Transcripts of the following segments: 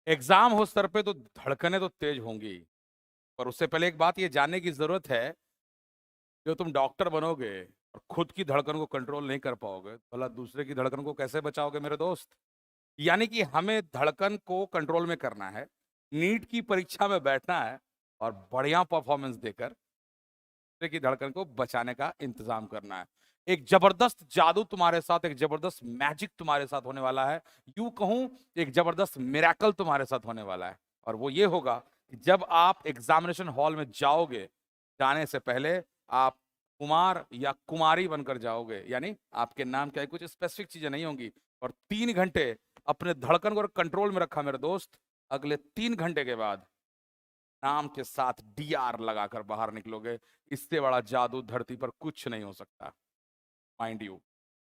Exam हो sir पे तो धड़कनें तो तेज होंगी, पर उससे पहले एक बात ये जानने की जरूरत है, जो तुम डॉक्टर बनोगे और खुद की धड़कन को कंट्रोल नहीं कर पाओगे, भला दूसरे की धड़कन को कैसे बचाओगे मेरे दोस्त। यानी कि हमें धड़कन को कंट्रोल में करना है, नीट की परीक्षा में बैठना है और बढ़िया परफॉर्मेंस देकर दूसरे की धड़कन को बचाने का इंतजाम करना है। एक जबरदस्त जादू तुम्हारे साथ, एक जबरदस्त मैजिक तुम्हारे साथ होने वाला है, यूं कहूं एक जबरदस्त मिरेकल तुम्हारे साथ होने वाला है। और वो ये होगा कि जब आप एग्जामिनेशन हॉल में जाओगे, जाने से पहले आप कुमार या कुमारी बनकर जाओगे, यानी आपके नाम क्या है, कुछ स्पेसिफिक चीजें नहीं होंगी। और 3 घंटे अपने धड़कन को कंट्रोल में रखा मेरे दोस्त, अगले 3 घंटे के बाद नाम के साथ डीआर लगाकर बाहर निकलोगे। इससे बड़ा जादू धरती पर कुछ नहीं हो सकता, माइंड यू।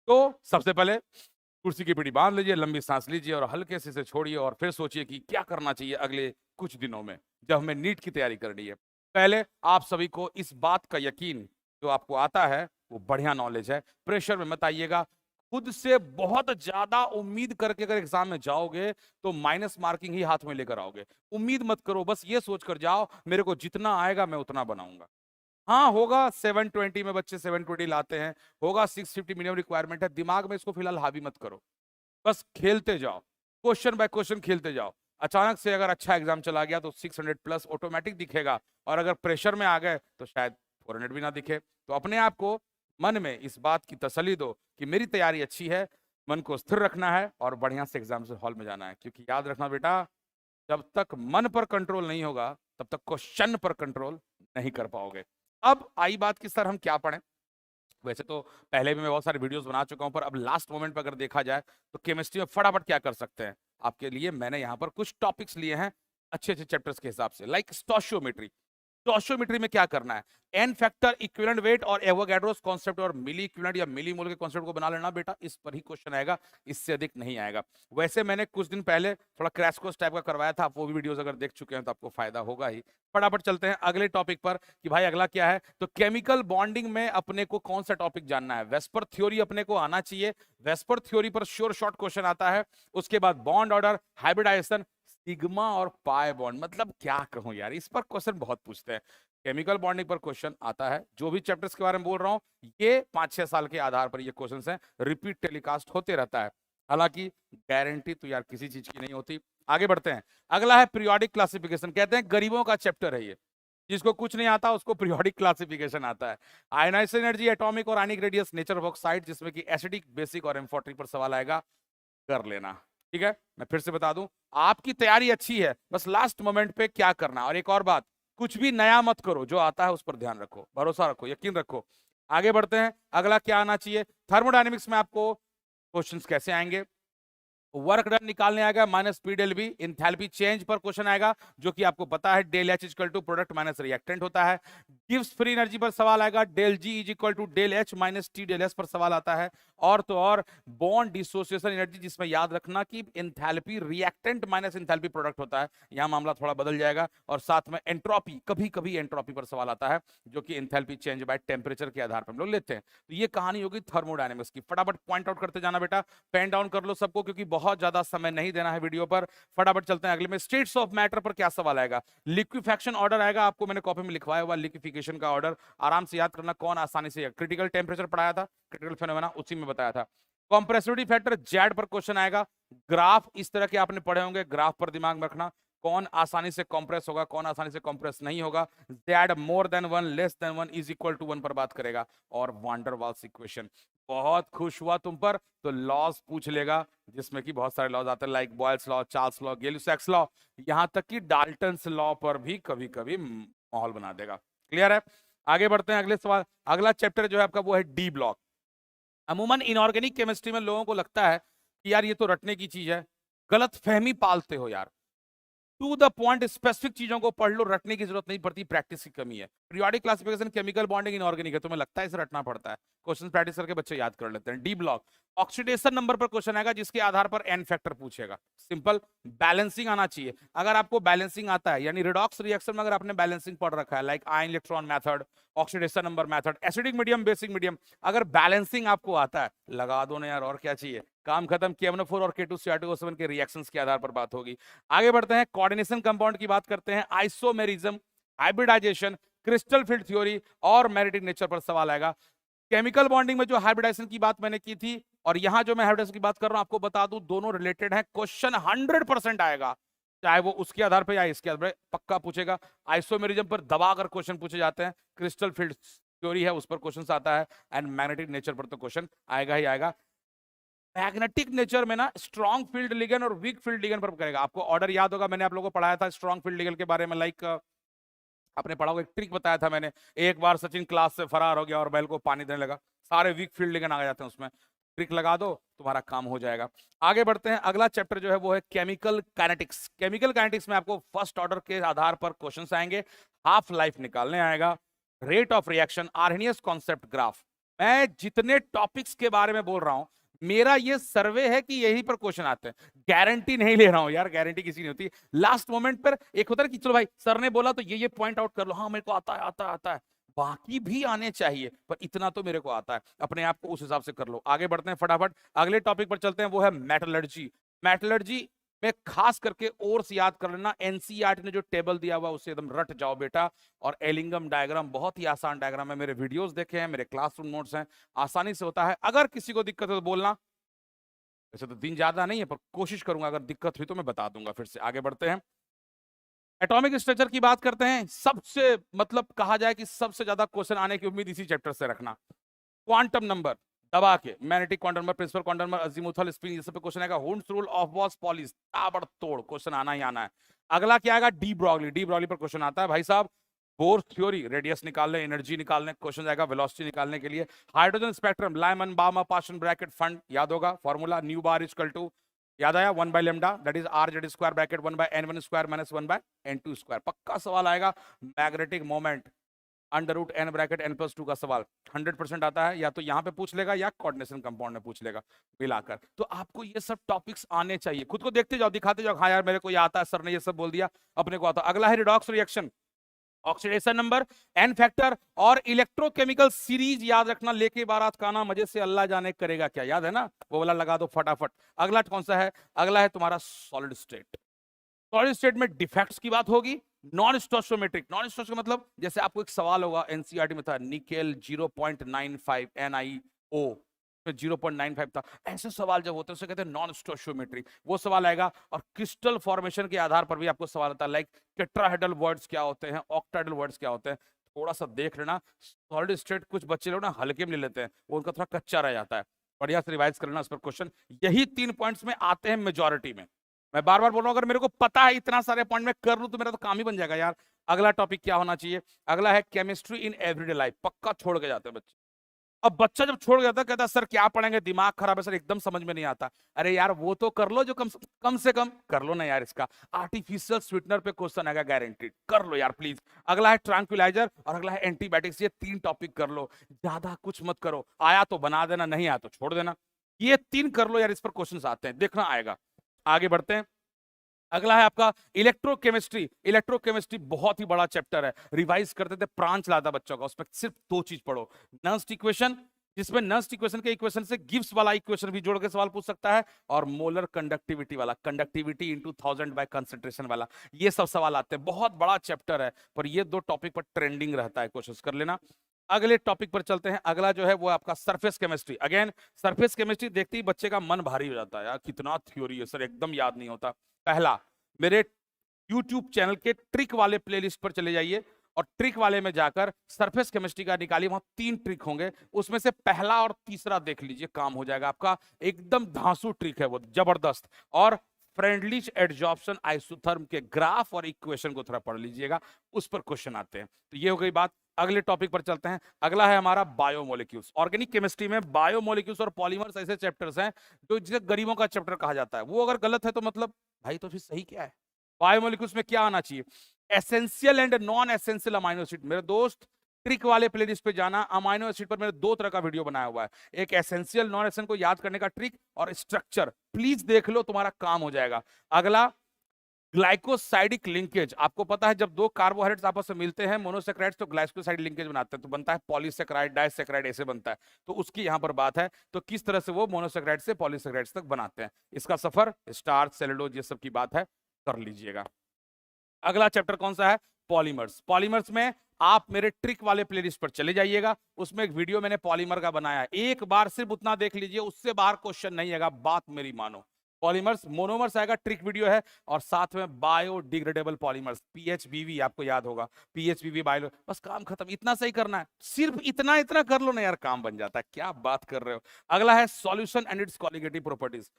तो सबसे पहले कुर्सी की पीढ़ी बांध लीजिए, लंबी सांस लीजिए और हल्के से इसे छोड़िए और फिर सोचिए कि क्या करना चाहिए अगले कुछ दिनों में जब हमें नीट की तैयारी करनी है। पहले आप सभी को इस बात का यकीन जो आपको आता है वो बढ़िया नॉलेज है, प्रेशर में मत आइएगा। खुद से बहुत ज्यादा उम्मीद करके अगर एग्जाम में जाओगे तो माइनस मार्किंग ही हाथ में लेकर आओगे। उम्मीद मत करो, बस ये सोचकर जाओ मेरे को जितना आएगा मैं उतना बनाऊंगा। हाँ होगा 720 में बच्चे 720 लाते हैं, होगा 650 मिनिमम रिक्वायरमेंट है, दिमाग में इसको फिलहाल हावी मत करो, बस खेलते जाओ, क्वेश्चन बाय क्वेश्चन खेलते जाओ। अचानक से अगर अच्छा एग्जाम चला गया तो 600 प्लस ऑटोमेटिक दिखेगा, और अगर प्रेशर में आ गए तो शायद 400 भी ना दिखे। तो अपने आप को मन में इस बात की तसल्ली दो कि मेरी तैयारी अच्छी है, मन को स्थिर रखना है और बढ़िया से एग्जाम हॉल में जाना है। क्योंकि याद रखना बेटा, जब तक मन पर कंट्रोल नहीं होगा तब तक क्वेश्चन पर कंट्रोल नहीं कर पाओगे। अब आई बात कि सर हम क्या पढ़ें। वैसे तो पहले भी मैं बहुत सारे वीडियोस बना चुका हूं, पर अब लास्ट मोमेंट पर अगर देखा जाए तो केमिस्ट्री में फटाफट क्या कर सकते हैं, आपके लिए मैंने यहाँ पर कुछ टॉपिक्स लिए हैं अच्छे अच्छे चैप्टर्स के हिसाब से। Like stoichiometry. स्टोशियोमेट्री में क्या करना है, एन फैक्टर, इक्विवेलेंट वेट और एवोगैड्रोस कॉन्सेप्ट और मिली इक्विवेलेंट या मिली मोल के कॉन्सेप्ट को बना लेना बेटा, इस पर ही क्वेश्चन आएगा, इससे अधिक नहीं आएगा। वैसे मैंने कुछ दिन पहले थोड़ा क्रैश कोर्स टाइप का करवाया था, आप वो भी वीडियोस अगर देख चुके हैं तो आपको फायदा होगा ही। फटाफट चलते हैं अगले टॉपिक पर कि भाई अगला क्या है। तो केमिकल बॉन्डिंग में अपने को कौन सा टॉपिक जानना है, वेस्पर थ्योरी अपने को आना चाहिए। वेस्पर थ्योरी पर श्योर शॉर्ट क्वेश्चन आता है। उसके बाद बॉन्ड ऑर्डर, हाइब्रिडाइजेशन, सिग्मा और पाई बॉन्ड, मतलब क्या कहूं यार, इस पर क्वेश्चन बहुत पूछते हैं। केमिकल बॉन्डिंग पर क्वेश्चन आता है। जो भी चैप्टर्स के बारे में बोल रहा हूं ये 5-6 साल के आधार पर ये क्वेश्चंस हैं, रिपीट टेलीकास्ट होते रहता है। हालांकि गारंटी तो यार किसी चीज की नहीं होती। आगे बढ़ते हैं। अगला है पीरियोडिक क्लासिफिकेशन, कहते हैं गरीबों का चैप्टर है ये, जिसको कुछ नहीं आता उसको पीरियोडिक क्लासिफिकेशन आता है। आयनाइजेशन एनर्जी, एटॉमिक और ionic radius, nature of oxide, जिसमें कि एसिडिक, बेसिक और M40 पर सवाल आएगा, कर लेना। ठीक है, मैं फिर से बता दूं, आपकी तैयारी अच्छी है, बस लास्ट मोमेंट पे क्या करना। और एक और बात, कुछ भी नया मत करो, जो आता है उस पर ध्यान रखो, भरोसा रखो, यकीन रखो। आगे बढ़ते हैं। अगला क्या आना चाहिए, थर्मोडायनेमिक्स में आपको क्वेश्चंस कैसे आएंगे। वर्क डन निकालने आएगा minus P del V. Enthalpy change पर क्वेश्चन आएगा, जो कि आपको पता है del H equal to product minus reactant होता है। गिव्स फ्री एनर्जी पर सवाल आएगा, del G is equal to del H minus T del S पर सवाल आता है। और तो और बॉन्ड डिसोसिएशन एनर्जी, जिसमें याद रखना कि enthalpy reactant minus enthalpy product होता है, यहां मामला थोड़ा बदल जाएगा। और साथ में एंट्रोपी, कभी कभी एंट्रोपी पर सवाल आता है, जो कि इंथैल्पी चेंज बाय टेम्परेचर के आधार पर हम लोग लेते हैं। तो ये कहानी होगी थर्मोडायनेमिक्स की। फटाफट पॉइंट आउट करते जाना बेटा, पेन डाउन कर लो सबको, क्योंकि बहुत ज्यादा समय नहीं देना है वीडियो पर। फटाफट चलते हैं अगले में। स्टेट्स ऑफ मैटर पर क्या सवाल आएगा, लिक्विफैक्शन ऑर्डर आएगा, आपको मैंने कॉपी में लिखवाया हुआ लिक्विफिकेशन का ऑर्डर, आराम से याद करना, कौन आसानी से। क्रिटिकल टेम्परेचर पढ़ाया था, क्रिटिकल फेनोमेना उसी में बताया था। कॉम्प्रेसिविटी फैक्टर जेड पर क्वेश्चन आएगा। ग्राफ इस तरह के आपने पढ़े होंगे, ग्राफ पर दिमाग में रखना, कौन आसानी से कंप्रेस होगा, कौन आसानी से कंप्रेस नहीं होगा। Z more than 1 less than 1 is equal to 1 पर बात करेगा। और वांडर वाल्स इक्वेशन, बहुत खुश हुआ तुम पर, तो लॉज पूछ लेगा, जिसमें कि बहुत सारे लॉज आते हैं, like Boyle's law, Charles law, Gay Lussac's law, यहां तक कि डाल्टन्स लॉ पर भी कभी कभी माहौल बना देगा। क्लियर है, आगे बढ़ते हैं अगले सवाल। अगला चैप्टर जो है आपका वो है डी ब्लॉक। अमूमन इनऑर्गेनिक केमिस्ट्री में लोगों को लगता है कि यार ये तो रटने की चीज है, गलत फहमी पालते हो यार। टू द पॉइंट स्पेसिफिक चीजों को पढ़ लो, रटने की जरूरत नहीं पड़ती, प्रैक्टिस की कमी है। Periodic classification, chemical bonding, inorganic है, तुम्हें लगता है इसे रटना पड़ता है, क्वेश्चन प्रैक्टिस करके बच्चे याद कर लेते हैं। डी ब्लॉक, ऑक्सीडेशन नंबर पर क्वेश्चन आएगा, जिसके आधार पर एन फैक्टर पूछेगा। सिंपल, बैलेंसिंग आना चाहिए। अगर आपको बैलेंसिंग आता है, यानी रिडॉक्स रिएक्शन में अगर आपने बैलेंसिंग पढ़ रखा है, like ion electron method, oxidation number method, acidic medium, basic medium, अगर बैलेंसिंग आपको आता है, लगा दो ना यार, और क्या चाहिए। काम खत्म। KMnO4 और K2CR2O7 के रिएक्शंस के आधार पर बात होगी। आगे बढ़ते हैं, कोऑर्डिनेशन कंपाउंड की बात करते हैं, isomerism, hybridisation, crystal field theory और मैग्नेटिक नेचर पर सवाल आएगा। केमिकल बॉन्डिंग में जो हाइब्रिडाइजेशन की बात मैंने की थी और यहां जो मैं हाइब्रिडाइजेशन की बात कर रहा हूं, आपको बता दूं दोनों रिलेटेड है। क्वेश्चन 100% आएगा, चाहे वो उसके आधार पर या इसके आधार पर, पक्का पूछेगा। आइसोमेरिज्म पर दबा कर क्वेश्चन पूछे जाते हैं, क्रिस्टल फील्ड थ्योरी है उस पर क्वेश्चन आता है, एंड मैग्नेटिक नेचर पर तो क्वेश्चन आएगा ही आएगा। मैग्नेटिक नेचर में ना स्ट्रॉन्ग फील्ड लिगेंड और वीक फील्ड लिगेंड पर करेगा। आपको ऑर्डर याद होगा, मैंने आप लोगों को पढ़ाया था स्ट्रॉन्ग फील्ड लिगेंड के बारे में, लाइक आपने पढ़ा होगा, एक ट्रिक बताया था मैंने। एक बार सचिन क्लास से फरार हो गया और बैल को पानी देने लगा, सारे वीक फील्ड लिगेंड आ जाते हैं उसमें, ट्रिक लगा दो तुम्हारा काम हो जाएगा। आगे बढ़ते हैं, अगला चैप्टर जो है वो है केमिकल काइनेटिक्स। केमिकल काइनेटिक्स में आपको फर्स्ट ऑर्डर के आधार पर क्वेश्चंस आएंगे, हाफ लाइफ निकालने आएगा, rate of reaction, Arrhenius concept graph. मैं जितने टॉपिक्स के बारे में बोल रहा हूं, मेरा ये सर्वे है कि यही पर क्वेश्चन आते हैं, गारंटी नहीं ले रहा हूं यार, गारंटी किसी नहीं होती। लास्ट मोमेंट पर एक होता है कि चलो भाई सर ने बोला तो ये पॉइंट आउट कर लो, हाँ मेरे को आता है आता है आता है, बाकी भी आने चाहिए पर इतना तो मेरे को आता है, अपने आप को उस हिसाब से कर लो। आगे बढ़ते हैं फटाफट, अगले टॉपिक पर चलते हैं, वो है मेटलर्जी। मेटलर्जी में खास करके और से याद कर लेना, एनसीईआरटी ने जो टेबल दिया हुआ उसे एकदम रट जाओ बेटा। और एलिंगम डायग्राम बहुत ही आसान डायग्राम है, मेरे वीडियोस देखे हैं, मेरे क्लासरूम नोट्स हैं, आसानी से होता है। अगर किसी को दिक्कत है तो बोलना, वैसे तो दिन ज्यादा नहीं है पर कोशिश करूंगा, अगर दिक्कत हुई तो मैं बता दूंगा फिर से। आगे बढ़ते हैं, एटॉमिक स्ट्रक्चर की बात करते हैं। सबसे मतलब कहा जाए कि सबसे ज्यादा क्वेश्चन आने की उम्मीद इसी चैप्टर से रखना। क्वांटम नंबर दबा के, magnetic quantum number, principal quantum number, azimuthal spring, ये सब पे क्वेश्चन आएगा। Hund's rule of boss Pauli's, ताबड़तोड़ क्वेश्चन आना ही आना है। अगला क्या आएगा, de de Broglie question आता है भाई साहब, बोर थ्योरी, रेडियस निकालने, एनर्जी निकालने क्वेश्चन आएगा, वेलोसिटी निकालने के लिए। Hydrogen spectrum, Lyman Balmer Paschen Brackett Pfund, याद होगा formula, nu bar equal to, याद आया, 1 bye lambda that is R Z square bracket 1 by n1 square minus 1 by n2 square. पक्का सवाल आएगा। Magnetic moment under root n bracket n+2 का सवाल 100% आता है, या तो यहाँ पे पूछ लेगा या कोऑर्डिनेशन कंपाउंड में पूछ लेगा मिलाकर। तो आपको ये सब टॉपिक्स आने चाहिए, खुद को देखते जाओ, दिखाते जाओ, हाँ यार मेरे को ये आता है, सर ने ये सब बोल दिया, अपने को आता। अगला है redox reaction, oxidation number, N factor और इलेक्ट्रोकेमिकल सीरीज याद रखना। लेके बारात खाना मजे से अल्लाह जाने करेगा क्या, याद है ना, वो वाला लगा दो फटाफट। अगला कौन सा है, अगला है तुम्हारा सॉलिड स्टेट। सॉलिड स्टेट में डिफेक्ट्स की बात होगी, नॉन स्टोइकोमेट्रिक। नॉन स्टोइकोमेट्रिक मतलब जैसे आपको एक सवाल होगा एनसीईआरटी में था, निकेल 0.95 NiO 0.95 था, ऐसे सवाल जब होते हैं उसे कहते हैं नॉन स्टोइकोमेट्रिक, वो सवाल आएगा। और क्रिस्टल फॉर्मेशन के आधार पर भी आपको सवाल आता है, लाइक टेट्राहेड्रल वर्ड्स क्या होते हैं, ऑक्टाहेड्रल वर्ड्स क्या होते हैं, थोड़ा सा देख लेना। सॉलिड स्टेट कुछ बच्चे लोग ना हल्के में ले लेते हैं, वो उनका थोड़ा कच्चा रह जाता है, बढ़िया से रिवाइज कर लेना उस पर क्वेश्चन। यही 3 पॉइंट्स में आते हैं मेजॉरिटी में। मैं बार बार बोल रहा हूं, अगर मेरे को पता है इतना सारे पॉइंट में कर लूं तो मेरा तो काम ही बन जाएगा यार। अगला टॉपिक क्या होना चाहिए, अगला है केमिस्ट्री इन एवरीडे लाइफ। पक्का छोड़ के जाते हैं बच्चे। अब बच्चा जब छोड़ जाता है कहता है सर क्या पढ़ेंगे, दिमाग खराब है सर, एकदम समझ में नहीं आता। अरे यार वो तो कर लो जो कम से कम कर लो ना यार। इसका आर्टिफिशियल स्वीटनर पे क्वेश्चन आएगा, गारंटीड, कर लो यार प्लीज। अगला है ट्रैंक्विलाइजर और अगला है एंटीबायोटिक्स। ये 3 टॉपिक कर लो, ज्यादा कुछ मत करो, आया तो बना देना, नहीं आया तो छोड़ देना। ये 3 कर लो यार, इस पर क्वेश्चन आते हैं, देखना आएगा। आगे बढ़ते हैं, अगला है आपका इलेक्ट्रोकेमिस्ट्री। इलेक्ट्रोकेमिस्ट्री बहुत ही बड़ा चैप्टर है, रिवाइज करते थे, प्रांच लाता बच्चों का, उसमें सिर्फ 2 चीज पढ़ो, नर्स्ट इक्वेशन, जिसमें नर्स्ट इक्वेशन के इक्वेशन से गिब्स वाला इक्वेशन भी जोड़ के सवाल पूछ सकता है, और मोलर कंडक्टिविटी वाला, कंडक्टिविटी इनटू 1000 बाय कंसंट्रेशन वाला, ये सब सवाल आते हैं। बहुत बड़ा चैप्टर है पर ये 2 टॉपिक पर ट्रेंडिंग रहता है, कोशिश कर लेना। अगले टॉपिक पर चलते हैं, अगला जो है वो आपका surface chemistry. Again surface chemistry देखते ही बच्चे का मन भारी हो जाता है, यार कितना थ्योरी है सर, एकदम याद नहीं होता। पहला, मेरे YouTube चैनल के ट्रिक वाले प्लेलिस्ट पर चले जाइए और ट्रिक वाले में जाकर सरफेस केमिस्ट्री का निकालिए, वहां 3 ट्रिक होंगे, उसमें से पहला और तीसरा देख लीजिए, काम हो जाएगा आपका। एकदम धांसू ट्रिक है वो, जबरदस्त। और फ्रेंडली एडजॉर्प्शन आइसोथर्म के ग्राफ और इक्वेशन को थोड़ा पढ़ लीजिएगा, उस पर क्वेश्चन आते हैं। तो ये हो गई बात। अगले टॉपिक पर चलते हैं, अगला है हमारा बायोमोलिक्यूल्स। ऑर्गेनिक केमिस्ट्री में बायोमोलिक्यूल्स और पॉलीमर्स ऐसे चैप्टर्स हैं जो जिसे गरीबों का चैप्टर कहा जाता है। वो अगर गलत है तो मतलब भाई तो फिर सही क्या है। बायोमोलिक्यूल्स में क्या आना चाहिए, essential and non essential amino acid. मेरे दोस्त ट्रिक वाले प्लेलिस्ट पे जाना, अमाइनो एसिड पर मैंने 2 तरह का वीडियो बनाया हुआ है, एक एसेंशियल नॉन एसेंशियल को याद करने का ट्रिक और स्ट्रक्चर, प्लीज देख लो, तुम्हारा काम हो जाएगा। अगला ग्लाइकोसाइडिक लिंकेज, आपको पता है जब दो कार्बोहाइड्रेट्स आपस में मिलते हैं मोनोसेक्राइड्स तो ग्लाइकोसाइड लिंकेज बनाते हैं, तो बनता है पॉलीसेक्राइड, डाइसेक्राइड, ऐसे बनता है। तो उसकी यहां पर बात है, तो किस तरह से वो मोनोसेक्राइड से पॉलीसेक्राइड्स तक बनाते हैं, इसका सफर स्टार्च, सेलुलोज, ये सब की बात है, कर लीजिएगा। अगला चैप्टर कौन सा है? पॉलीमर्स। पॉलीमर्स में आप मेरे ट्रिक वाले प्लेलिस्ट पर चले जाइएगा, उसमें एक वीडियो मैंने पॉलीमर का बनाया है, एक बार सिर्फ उतना देख लीजिए, उससे बाहर क्वेश्चन नहीं आएगा, बात मेरी मानो। पॉलीमर्स, मोनोमर्स आएगा, ट्रिक वीडियो है, और साथ में बायोडिग्रेडेबल पॉलीमर्स, पीएचबीवी, आपको याद होगा, पीएचबीवी बायो, बस काम खत्म, इतना सही करना है, सिर्फ इतना इतना कर लो ना यार, काम बन जाता है, क्या बात कर रहे हो। अगला है solution and it's colligative properties,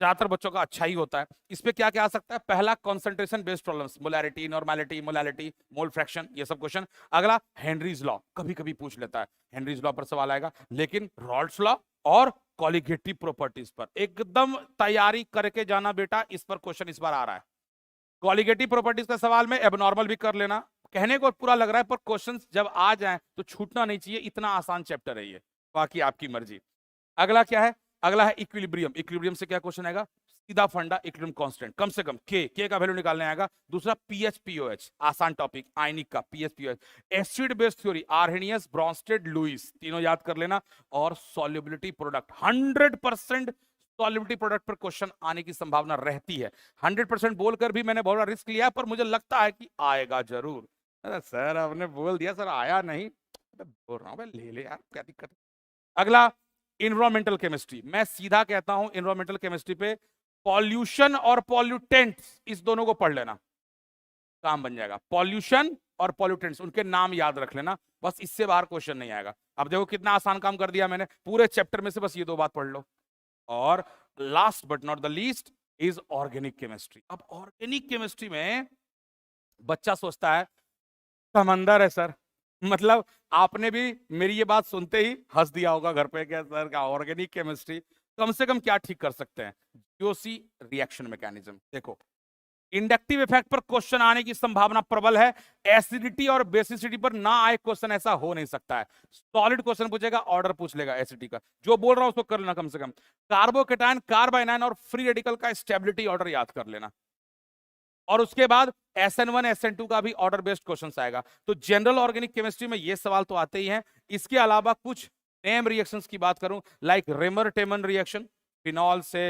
ज्यादातर बच्चों का अच्छा ही होता है। इस पे क्या क्या आ सकता है? पहला concentration based problems, molarity, normality, molality, mole fraction, ये सब क्वेश्चन। अगला हेनरीज लॉ, कभी कभी पूछ लेता है, हेनरीज लॉ पर सवाल आएगा, लेकिन रॉल्स लॉ और कॉलिगेटिव प्रॉपर्टीज पर एकदम तैयारी करके जाना बेटा, इस पर क्वेश्चन इस बार आ रहा है। कॉलिगेटिव प्रॉपर्टीज का सवाल में एबनॉर्मल भी कर लेना, कहने को पूरा लग रहा है पर क्वेश्चन जब आ जाए तो छूटना नहीं चाहिए, इतना आसान चैप्टर है ये, बाकी आपकी मर्जी। अगला क्या है? अगला है इक्विलिब्रियम। इक्विलिब्रियम से क्या क्वेश्चन आएगा? सीधा फंडा, इक्विलिब्रियम कांस्टेंट, कम से कम के का वैल्यू निकालने आएगा। दूसरा पीएचपीओएच, आसान टॉपिक, आयनिक का पीएचपीओएच, acid base theory, Arrhenius, Bronsted, Lewis, तीनों याद कर लेना। और सॉल्युबिलिटी प्रोडक्ट, 100% सॉल्युबिलिटी प्रोडक्ट पर क्वेश्चन आने की संभावना रहती है। 100% बोलकर भी मैंने बहुत रिस्क लिया, पर मुझे लगता है कि आएगा जरूर। अरे सर आपने बोल दिया, सर आया नहीं, बोल रहा हूं भाई, ले ले यार, क्या दिक्कत है। अगला इन्वायरमेंटल केमिस्ट्री, मैं सीधा कहता हूं इन्वायरमेंटल केमिस्ट्री पे पॉल्यूशन और पॉल्यूटेंट्स, इस दोनों को पढ़ लेना, काम बन जाएगा। पॉल्यूशन और पॉल्यूटेंट्स, उनके नाम याद रख लेना, बस इससे बाहर क्वेश्चन नहीं आएगा। अब देखो कितना आसान काम कर दिया मैंने, पूरे चैप्टर में से बस ये दो बात पढ़ लो। और last but not the least is organic chemistry. अब ऑर्गेनिक केमिस्ट्री में बच्चा सोचता है समंदर है सर, मतलब आपने भी मेरी ये बात सुनते ही हंस दिया होगा घर पे, क्या सर का ऑर्गेनिक केमिस्ट्री, कम से कम क्या ठीक कर सकते हैं? GOC reaction mechanism. देखो इंडक्टिव इफेक्ट पर क्वेश्चन आने की संभावना प्रबल है, एसिडिटी और बेसिसिटी पर ना आए क्वेश्चन, ऐसा हो नहीं सकता है। सॉलिड क्वेश्चन पूछेगा, ऑर्डर पूछ लेगा एसिडिटी का, जो बोल रहा हूं उसको कर लेना कम से कम। कार्बोकेटायन, कार्बाइनाइन और फ्री रेडिकल का स्टेबिलिटी ऑर्डर याद कर लेना, और उसके बाद SN1 SN2 का भी ऑर्डर बेस्ड क्वेश्चन आएगा। तो जनरल ऑर्गेनिक केमिस्ट्री में ये सवाल तो आते ही हैं। इसके अलावा कुछ नेम रिएक्शंस की बात करूं, लाइक रेमर टेमन रिएक्शन, फिनॉल से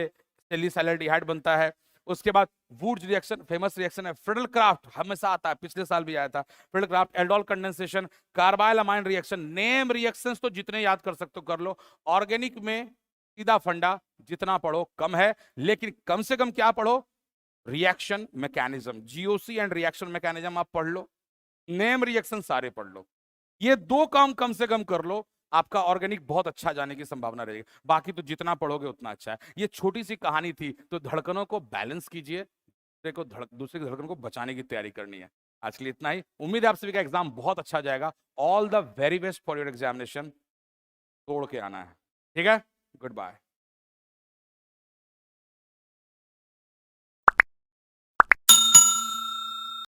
सैलिसाइल्डिहाइड बनता है। उसके बाद वुड्स रिएक्शन, फेमस रिएक्शन है। फ्रिडल क्राफ्ट हमेशा आता है, पिछले साल भी आया था Friedel Crafts, aldol condensation, कार्बाइलमाइन reaction. Name reactions तो जितने याद कर सकते हो कर लो। ऑर्गेनिक में सीधा फंडा, जितना पढ़ो कम है, लेकिन कम से कम क्या पढ़ो? Reaction mechanism, GOC and reaction mechanism आप पढ़ लो, नेम रिएक्शन सारे पढ़ लो, ये दो काम कम से कम कर लो, आपका ऑर्गेनिक बहुत अच्छा जाने की संभावना रहेगी। बाकी तो जितना पढ़ोगे उतना अच्छा है। ये छोटी सी कहानी थी, तो धड़कनों को बैलेंस कीजिए, दूसरे की धड़कन को बचाने की तैयारी करनी है। आज के लिए इतना ही, उम्मीद है आप सभी का एग्जाम बहुत अच्छा जाएगा। All the very best for your examination, तोड़ के आना है, ठीक है? Good bye.